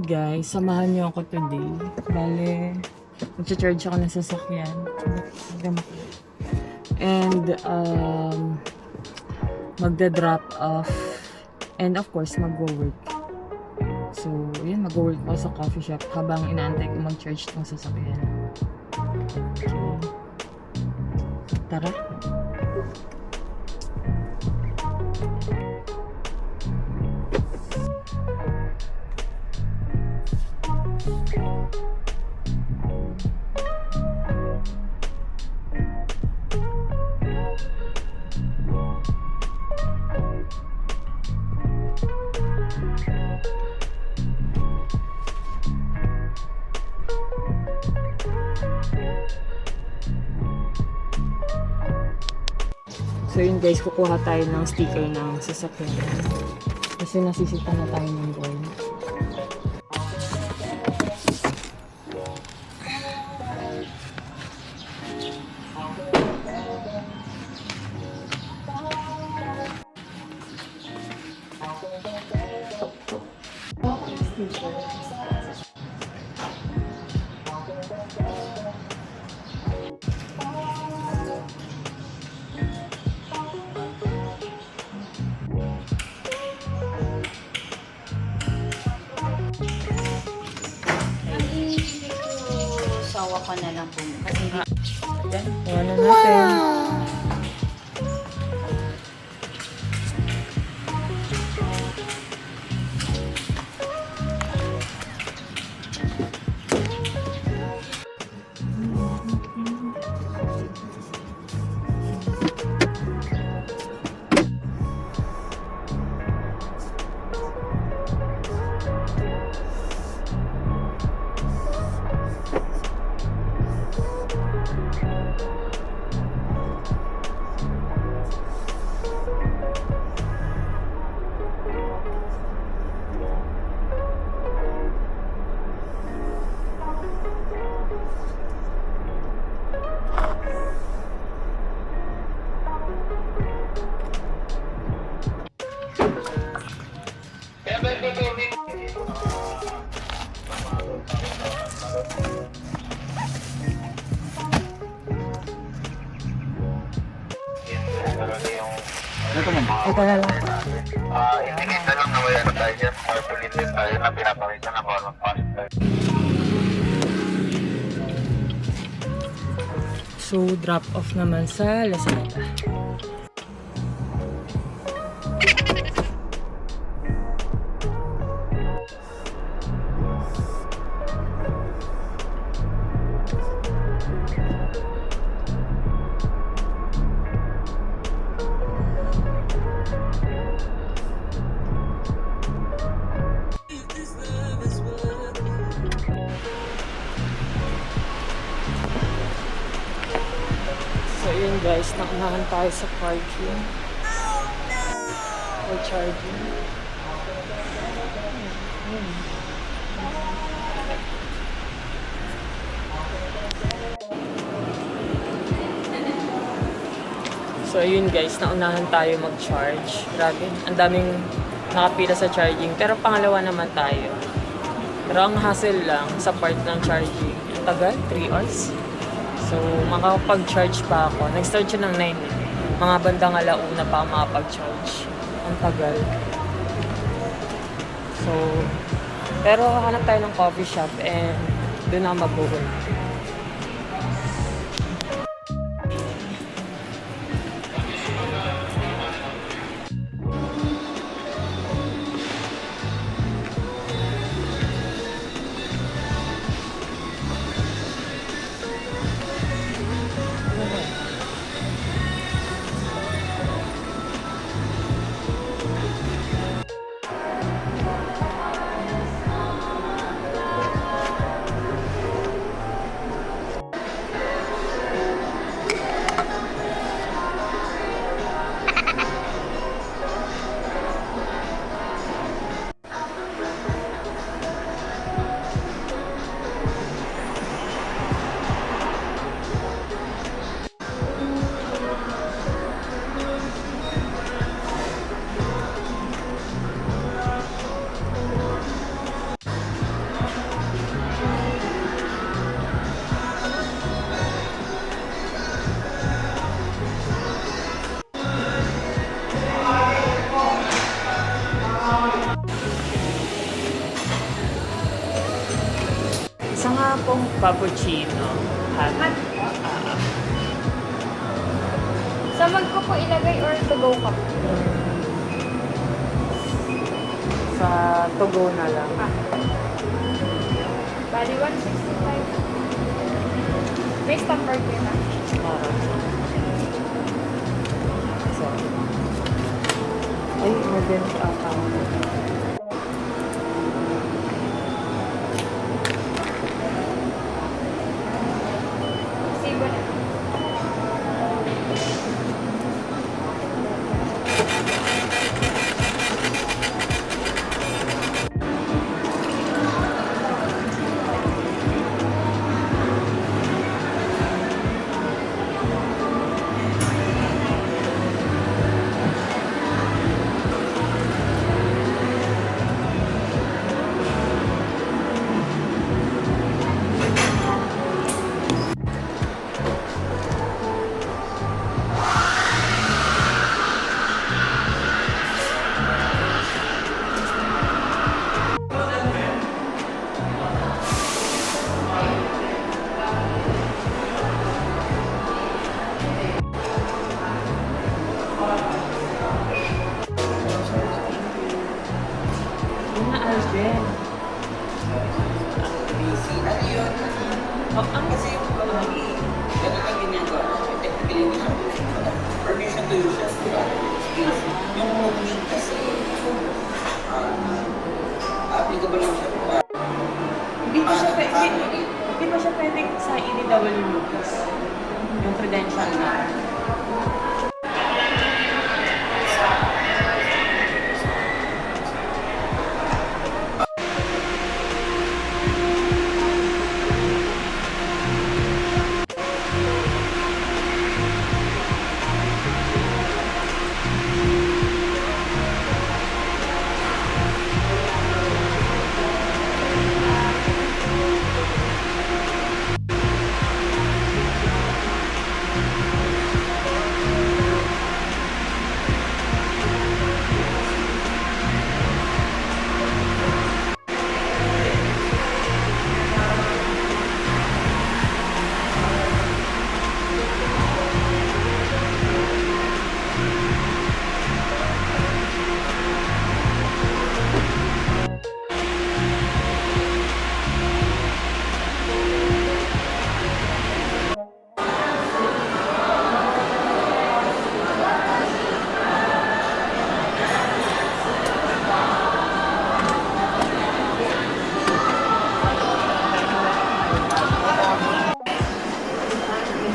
guys, samahan niyo ako today. Bale, mag-charge ako ng sasakyan. And, magda-drop off. And of course, mag-work. So, yun, mag-work ako sa coffee shop habang inaantay ko mag-charge ng sasakyan. Okay. Tara. So yun guys, kukuha tayo ng sticker ng sasakyan. Kasi nasisita na tayo ng gold. Sawa ka na lang po. Kasi Ano natin? Ito na lang. Indicate na lang na may ano tayo dyan, or politin tayo na pinapakita na bawal mag-pass. So, drop off naman sa Lazada. So yun guys, naunahan tayo sa parking. For charging. So yun guys, naunahan tayo mag-charge. Grabe, ang daming nakapila sa charging. Pero pangalawa naman tayo. Pero ang hassle lang sa part ng charging. Ang tagal, 3 hours. So, makakapag-charge pa ako. Nag-start siya ng 9. Mga bandang alauna pa ako makapag-charge. Ang tagal. So, pero hanap tayo ng coffee shop and doon na mag-work. Isa nga pong cappuccino. Hot. Sa mag ko po ilagay or to go cup? Sa to go na lang. Bali 165. May stamp burger na. Parang. Sorry. Ay, maganda account. Sibo na. Yun na, Alvin. Kasi yung ganun lang ginagawa. Technically, hindi siya permission to use it, di ba? Yung moving kasi, applicable lang siya. Hindi pa siya pwedeng sa EDW Lucas. Yung credential na.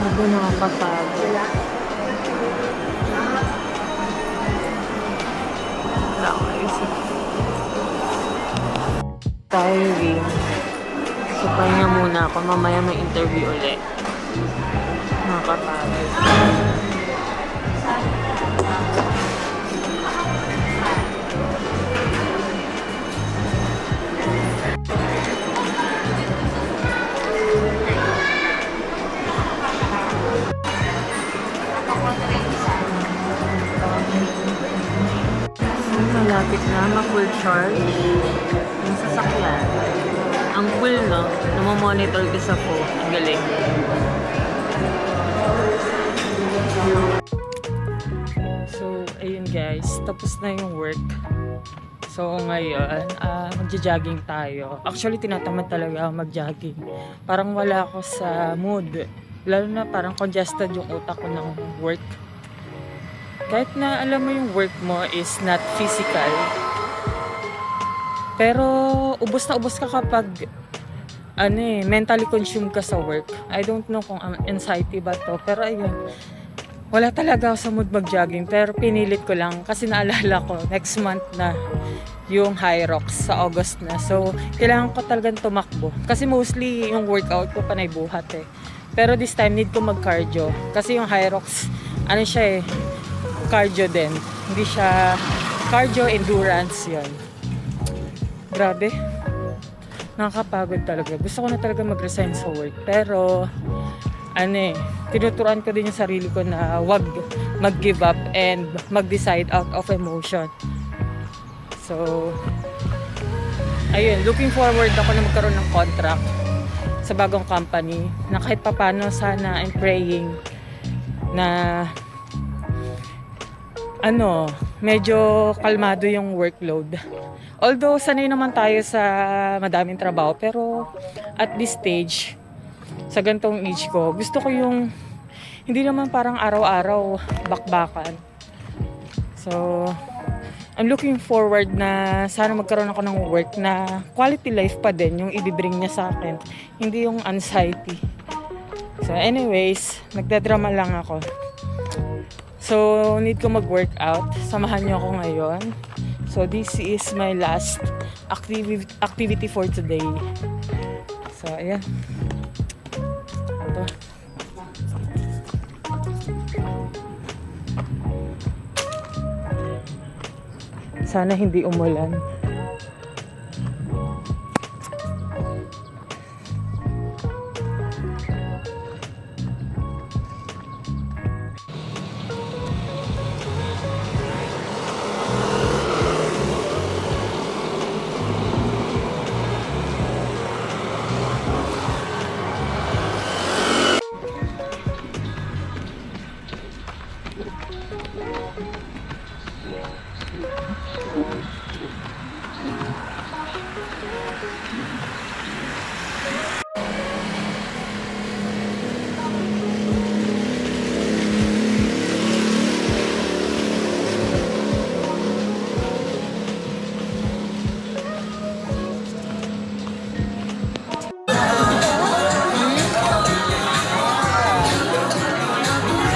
Bago nakapagpagod. Nakaisip. Tiring. So, pahinga muna ako. Mamaya may interview ulit. Nakakapagod. Malapit na ma-full charge yung sasakyan. Ang cool, no? Namamonitor ko sa phone. Ang galing. So, ayun guys. Tapos na yung work. So, ngayon, magja-jogging tayo. Actually, tinatamad talaga ako mag-jogging. Parang wala ako sa mood. Lalo na parang congested yung utak ko ng work. Kahit na alam mo yung work mo is not physical, pero ubos na ubos ka kapag mentally consumed ka sa work. I don't know kung anxiety ba to, pero ayun, wala talaga ako sa mood mag-jogging, pero pinilit ko lang kasi naalala ko next month na yung High Rocks sa August na. So, kailangan ko talagang tumakbo kasi mostly yung workout ko panay buhat eh. Pero this time need ko mag-cardio kasi yung High Rocks, siya cardio din. Hindi siya cardio endurance yon. Grabe. Nakakapagod talaga. Gusto ko na talaga mag-resign sa work. Pero, tinuturuan ko din yung sarili ko na wag mag-give up and mag-decide out of emotion. So, ayun. Looking forward ako na magkaroon ng contract. sa bagong company na kahit papano sana I'm praying na medyo kalmado yung workload. Although sanay naman tayo sa madaming trabaho, pero at this stage, sa gantong age ko, gusto ko yung hindi naman parang araw-araw bakbakan. So, I'm looking forward na sana magkaroon ako ng work na quality life pa din yung ibibring niya sa akin. Hindi yung anxiety. So anyways, nagdadrama lang ako. So, need ko mag-workout. Samahan niyo ako ngayon. So, this is my last activity for today. So, ayan. Ito. Sana hindi umulan.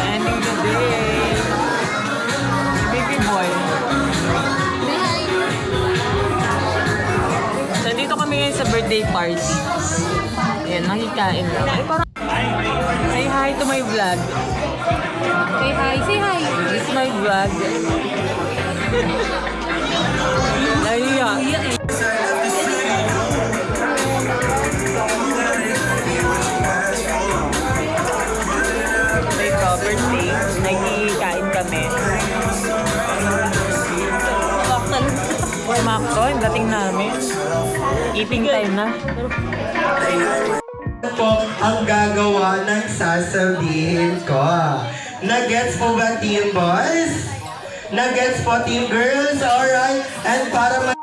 Ending the day. Baby boy. So, dito kami ngayon sa birthday party. Ayan, nakikain lang. Ay, parang... Say hi to my vlog. Say hi, say hi. This is my vlog. Naiya. Ito, birthday. Nagkikain kami. Makto, yung dating namin. Eating time na. Po ang gagawa ng sasabihin ko. Nuggets po ba, team boys? Nuggets po, team girls? Alright. And para